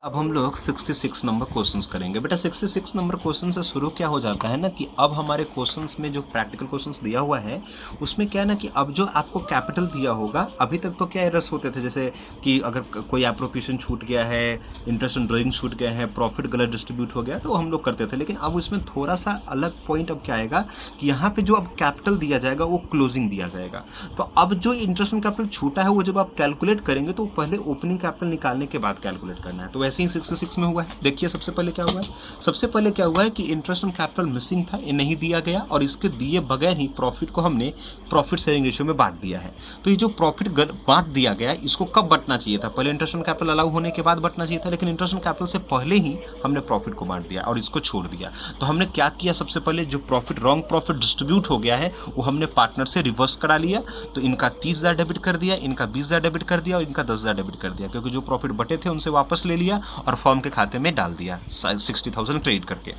अब हम लोग 66 नंबर क्वेश्चंस करेंगे। बेटा 66 नंबर क्वेश्चन से शुरू क्या हो जाता है ना कि अब हमारे क्वेश्चंस में जो प्रैक्टिकल क्वेश्चंस दिया हुआ है उसमें क्या है ना कि अब जो आपको कैपिटल दिया होगा, अभी तक तो क्या एरर्स होते थे, जैसे कि अगर कोई एप्रोप्रिएशन छूट गया है, इंटरेस्ट एंड ड्राइंग छूट गया है, प्रॉफिट गलत डिस्ट्रीब्यूट हो गया, तो हम लोग करते थे। लेकिन अब इसमें थोड़ा सा अलग पॉइंट अब क्या आएगा कि यहाँ पे जो अब कैपिटल दिया जाएगा वो क्लोजिंग दिया जाएगा। तो अब जो इंटरेस्ट एंड कैपिटल छूटा है वो जब आप कैलकुलेट करेंगे तो पहले ओपनिंग कैपिटल निकालने के बाद कैलकुलेट करना है। तो वैसे ही 66 में हुआ है। देखिए सबसे पहले क्या हुआ है, सबसे पहले क्या हुआ है कि इंटरेस्ट ऑन कैपिटल मिसिंग था, ये नहीं दिया गया और इसके दिए बगैर ही प्रॉफिट को हमने प्रॉफिट शेयरिंग रेशियो में बांट दिया है। तो ये जो प्रॉफिट बांट दिया गया इसको कब बंटना चाहिए था, पहले इंटरेस्ट ऑन कैपिटल अलाउ होने के बाद बंटना चाहिए था, लेकिन इंटरेस्ट ऑन कैपिटल से पहले ही हमने प्रॉफिट को बांट दिया और इसको छोड़ दिया। तो हमने क्या किया, सबसे पहले जो प्रॉफिट रॉन्ग प्रॉफिट डिस्ट्रीब्यूट हो गया है वो हमने पार्टनर से रिवर्स करा लिया। तो इनका 30,000 डेबिट कर दिया, इनका 20,000 डेबिट कर दिया और इनका 10,000 डेबिट कर दिया, क्योंकि जो प्रॉफिट बटे थे उनसे वापस ले लिया और फर्म के खाते में डाल दिया 60,000 क्रेडिट करके।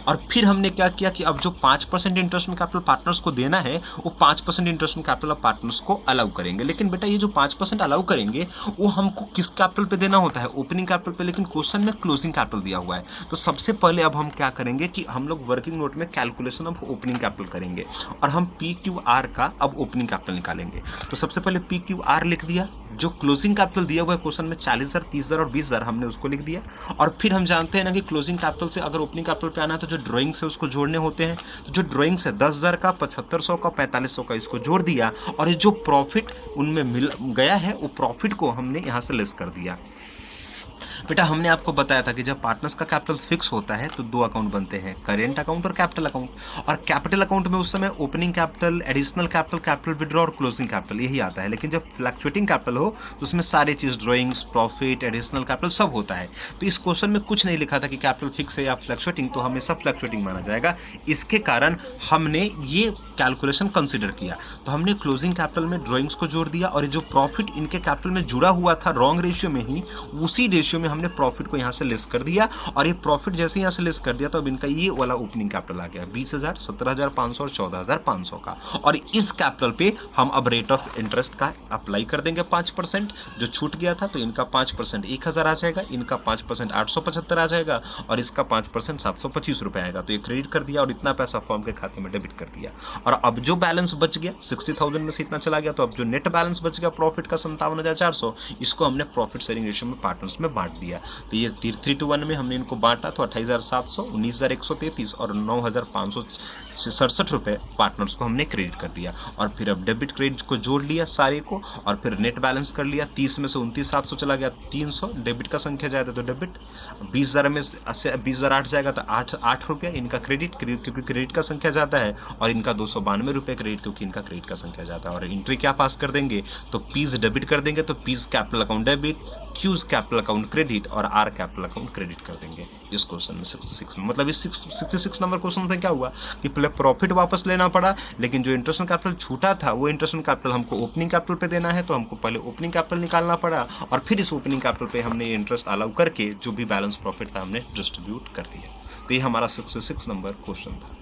और फिर हमने क्या किया कि अब जो 5% इंटरेस्ट ऑन कैपिटल पार्टनर्स को देना है वो 5% interest on capital of partners को अलाउ करेंगे। लेकिन बेटा ये जो 5% अलाउ करेंगे वो हमको किस कैपिटल पे देना होता है, ओपनिंग कैपिटल पे, लेकिन क्वेश्चन में क्लोजिंग कैपिटल दिया हुआ है। तो सबसे पहले अब हम क्या करेंगे कि हम लोग वर्किंग नोट में कैलकुलेशन ऑफ ओपनिंग कैपिटल करेंगे और हम PQR का अब ओपनिंग कैपिटल निकालेंगे। तो सबसे पहले PQR लिख दिया, जो क्लोजिंग कैपिटल दिया हुआ है क्वेश्चन में 40,000, 30,000 और 20,000 हमने उसको लिख दिया। और फिर हम जानते हैं ना कि क्लोजिंग कैपिटल से अगर ओपनिंग कैपिटल पे आना है तो जो ड्राइंग्स है उसको जोड़ने होते हैं। तो जो ड्राइंग्स है 10,000 का, 7500 का, 4500 का, इसको जोड़ दिया और ये जो प्रॉफिट उनमें मिल गया है वो प्रॉफिट को हमने यहाँ से लेस कर दिया। बेटा हमने आपको बताया था कि जब पार्टनर्स का कैपिटल फिक्स होता है तो दो अकाउंट बनते हैं, करेंट अकाउंट और कैपिटल अकाउंट। और कैपिटल अकाउंट में उस समय opening capital, additional capital, capital withdraw और क्लोजिंग कैपिटल यही आता है। लेकिन जब फ्लक्चुएटिंग कैपिटल हो तो उसमें सारी चीज़, ड्राइंग्स, प्रॉफिट, एडिशनल कैपिटल सब होता है। तो इस क्वेश्चन में कुछ नहीं लिखा था कि कैपिटल फिक्स है या फ्लक्चुएटिंग, तो हमेशा फ्लक्चुएटिंग माना जाएगा। इसके कारण हमने ये कैलकुलेशन कंसिडर किया। तो हमने क्लोजिंग कैपिटल में ड्राइंग्स को जोड़ दिया और ये जो प्रॉफिट इनके कैपिटल में जुड़ा हुआ था रॉन्ग रेशियो में ही, उसी रेशियो में हमने प्रॉफिट को यहाँ से लेस कर दिया। और ये प्रॉफिट जैसे यहाँ से लेस कर दिया तो अब इनका ये वाला ओपनिंग कैपिटल आ गया 20,000, 17,500 और 14,500 का। और इस कैपिटल पे हम अब रेट ऑफ इंटरेस्ट का अप्लाई कर देंगे 5%। जो छूट गया था तो इनका 5% 1,000 आ जाएगा, इनका 5% 875 आ जाएगा और इसका 5% 725 रुपये आएगा। तो ये क्रेडिट कर दिया और इतना पैसा फॉर्म के खाते में डेबिट कर दिया। और अब जो बैलेंस बच गया 60,000 में से इतना चला गया, तो अब जो नेट बैलेंस बच गया प्रॉफिट का 57,400, इसको हमने प्रॉफिट शेयरिंग रेशियो में पार्टनर्स में बांट दिया। तो ये 3:1 में हमने इनको बांटा तो 28,700, 19,133 और 9,567 रुपये पार्टनर्स को हमने क्रेडिट कर दिया। और फिर अब डेबिट क्रेडिट को जोड़ लिया सारे को और फिर नेट बैलेंस कर लिया। 30 में से 29,700 चला गया, 300 डेबिट का संख्या जाएगा तो डेबिट, 20,000 में से 20,008 जाएगा तो 8 रुपया इनका क्रेडिट, क्योंकि क्रेडिट का संख्या ज़्यादा है, और इनका 292 रुपये क्रेडिट, क्योंकि इनका क्रेडिट का संख्या ज़्यादा है। और एंट्री क्या पास कर देंगे तो पीस डेबिट कर देंगे, तो piece capital account debit, cues capital account credit और आर कैपिटल अकाउंट क्रेडिट कर देंगे इस क्वेश्चन में 66 में। मतलब इस 66 नंबर क्वेश्चन में क्या हुआ कि पहले प्रॉफिट वापस लेना पड़ा, लेकिन जो इंटरेस्ट ऑन कैपिटल छूटा था वो इंटरेस्ट ऑन कैपिटल हमको ओपनिंग कैपिटल पे देना है, तो हमको पहले ओपनिंग कैपिटल निकालना पड़ा और फिर इस ओपनिंग कैपिटल पे हमने इंटरेस्ट अलाउ करके जो भी बैलेंस प्रॉफिट था हमने डिस्ट्रीब्यूट कर दिया। तो ये हमारा 66 नंबर क्वेश्चन था।